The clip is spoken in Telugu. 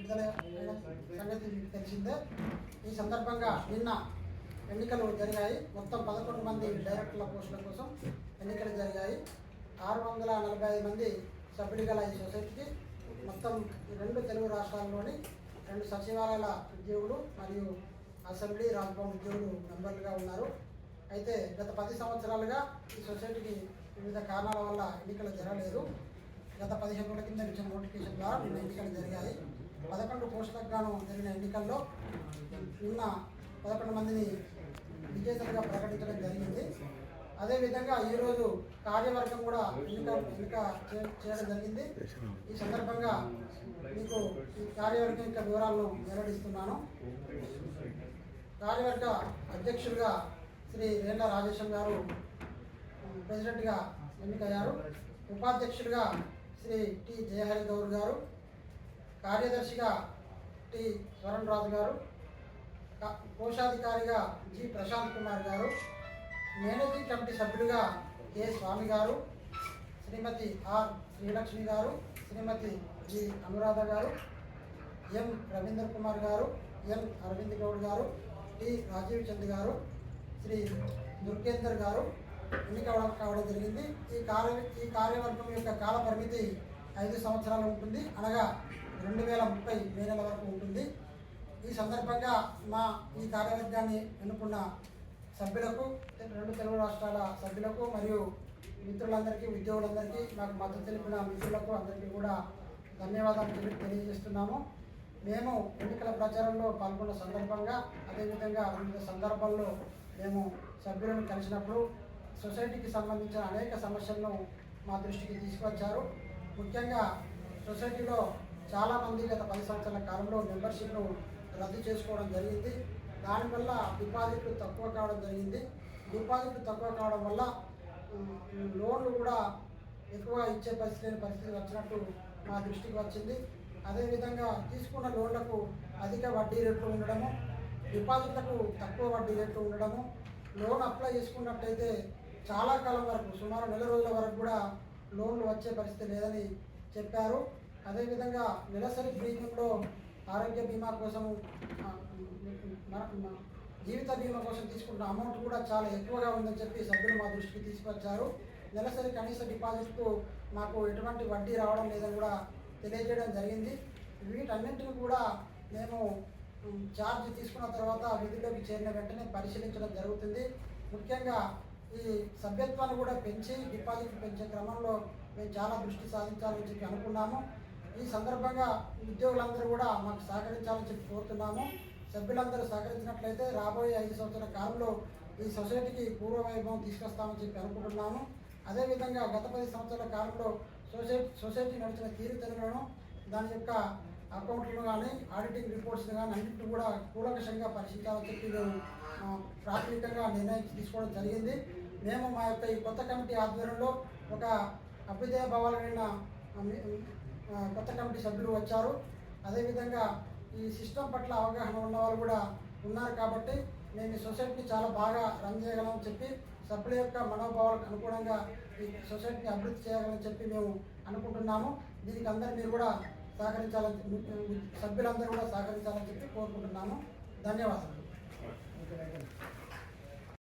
విడుదల అయిన సంగతి మీకు తెలిసిందే. ఈ సందర్భంగా నిన్న ఎన్నికలు జరిగాయి. మొత్తం 11 మంది డైరెక్టర్ల పోస్టుల కోసం ఎన్నికలు జరిగాయి. 645 మంది సభ్యులు గల ఈ సొసైటీకి మొత్తం 2 తెలుగు రాష్ట్రాల్లోని 2 సచివాలయాల ఉద్యోగులు మరియు అసెంబ్లీ రాజ్భవన్ ఉద్యోగులు మెంబర్లుగా ఉన్నారు. అయితే గత 10 సంవత్సరాలుగా ఈ సొసైటీకి వివిధ కారణాల వల్ల ఎన్నికలు జరగలేదు. గత 15 రోజుల కింద ఇచ్చిన నోటిఫికేషన్ ద్వారా నిన్న ఎన్నికలు జరిగాయి. 11 పోస్టులకు గాను జరిగిన ఎన్నికల్లో నిన్న 11 మందిని విజేతలుగా ప్రకటించడం జరిగింది. అదేవిధంగా ఈరోజు కార్యవర్గం కూడా ఎన్నిక చేయడం జరిగింది. ఈ సందర్భంగా మీకు ఈ కార్యవర్గం యొక్క వివరాలను వెల్లడిస్తున్నాను. కార్యవర్గ అధ్యక్షులుగా శ్రీ రేండ్ల రాజేశం గారు ప్రెసిడెంట్గా ఎన్నికయ్యారు. ఉపాధ్యక్షులుగా శ్రీ టి జయహరి గౌర్ గారు, కార్యదర్శిగా టి స్వరణ్ రాజు గారు, కోశాధికారిగా జి ప్రశాంత్ కుమార్ గారు, మేనేజింగ్ కమిటీ సభ్యులుగా కె స్వామి గారు, శ్రీమతి ఆర్ శ్రీలక్ష్మి గారు, శ్రీమతి జి అనురాధ గారు, ఎం రవీంద్ర కుమార్ గారు, ఎన్ అరవింద్ గౌడ్ గారు, టి రాజీవ్ చంద్ గారు, శ్రీ దుర్గేందర్ గారు ఎన్నిక కావడం జరిగింది. ఈ కార్యవర్గం యొక్క కాల పరిమితి 5 సంవత్సరాలు ఉంటుంది, అనగా 2030 మే నెల వరకు ఉంటుంది. ఈ సందర్భంగా ఈ కార్యవర్గాన్ని ఎన్నుకున్న సభ్యులకు, 2 తెలుగు రాష్ట్రాల సభ్యులకు మరియు మిత్రులందరికీ, ఉద్యోగులందరికీ, నాకు మద్దతు తెలిపిన మిత్రులకు అందరికీ కూడా ధన్యవాదాలు తెలియజేస్తున్నాము. మేము ఎన్నికల ప్రచారంలో పాల్గొన్న సందర్భంగా, అదేవిధంగా వివిధ సందర్భాల్లో మేము సభ్యులను కలిసినప్పుడు సొసైటీకి సంబంధించిన అనేక సమస్యలను మా దృష్టికి తీసుకొచ్చారు. ముఖ్యంగా సొసైటీలో చాలామంది గత 10 సంవత్సరాల కాలంలో మెంబర్షిప్ను రద్దు చేసుకోవడం జరిగింది. దానివల్ల డిపాజిట్లు తక్కువ కావడం జరిగింది. డిపాజిట్లు తక్కువ కావడం వల్ల లోన్లు కూడా ఎక్కువ ఇచ్చే పరిస్థితి వచ్చినట్టు మా దృష్టికి వచ్చింది. అదేవిధంగా తీసుకున్న లోన్లకు అధిక వడ్డీ రేట్లు ఉండడము, డిపాజిట్లకు తక్కువ వడ్డీ రేట్లు ఉండడము, లోన్ అప్లై చేసుకున్నట్టయితే చాలా కాలం వరకు, సుమారు నెల రోజుల వరకు కూడా లోన్లు వచ్చే పరిస్థితి లేదని చెప్పారు. అదేవిధంగా నెలసరి ప్రీమియంలో ఆరోగ్య బీమా కోసము, జీవిత బీమా కోసం తీసుకుంటున్న అమౌంట్ కూడా చాలా ఎక్కువగా ఉందని చెప్పి సభ్యులు మా దృష్టికి తీసుకొచ్చారు. నెలసరి కనీస డిపాజిట్కు మాకు ఎటువంటి వడ్డీ రావడం లేదని కూడా తెలియజేయడం జరిగింది. వీటన్నింటిని కూడా మేము ఛార్జ్ తీసుకున్న తర్వాత విధుల్లోకి చేరిన వెంటనే పరిశీలించడం జరుగుతుంది. ముఖ్యంగా ఈ సభ్యత్వాన్ని కూడా పెంచి డిపాజిట్ పెంచే క్రమంలో మేము చాలా దృష్టి సాధించాలని చెప్పి అనుకున్నాము. ఈ సందర్భంగా ఉద్యోగులందరూ కూడా మాకు సహకరించాలని చెప్పి కోరుతున్నాము. సభ్యులందరూ సహకరించినట్లయితే రాబోయే 5 సంవత్సరాల కాలంలో ఈ సొసైటీకి పూర్వవైభవం తీసుకొస్తామని చెప్పి అనుకుంటున్నాము. అదేవిధంగా గత 10 సంవత్సరాల కాలంలో సొసైటీ నడిచిన తీరుతెన్నులను, దాని యొక్క అకౌంట్లను కానీ, ఆడిటింగ్ రిపోర్ట్స్ని కానీ అన్నింటినీ కూడా కూలంకషంగా పరిశీలించాలని చెప్పి మేము ప్రాథమికంగా నిర్ణయం తీసుకోవడం జరిగింది. మేము మా యొక్క ఈ కొత్త కమిటీ ఆధ్వర్యంలో ఒక అభ్యుదయ భావాలైన కొత్త కమిటీ సభ్యులు వచ్చారు. అదేవిధంగా ఈ సిస్టమ్ పట్ల అవగాహన ఉన్న వాళ్ళు కూడా ఉన్నారు. కాబట్టి మేము ఈ సొసైటీని చాలా బాగా రన్ చేయగలమని చెప్పి, సభ్యుల యొక్క మనోభావాలకు అనుగుణంగా ఈ సొసైటీని అభివృద్ధి చేయగలని చెప్పి మేము అనుకుంటున్నాము. దీనికి అందరూ మీరు కూడా సహకరించాలని, సభ్యులందరూ కూడా సహకరించాలని చెప్పి కోరుకుంటున్నాము. ధన్యవాదాలు.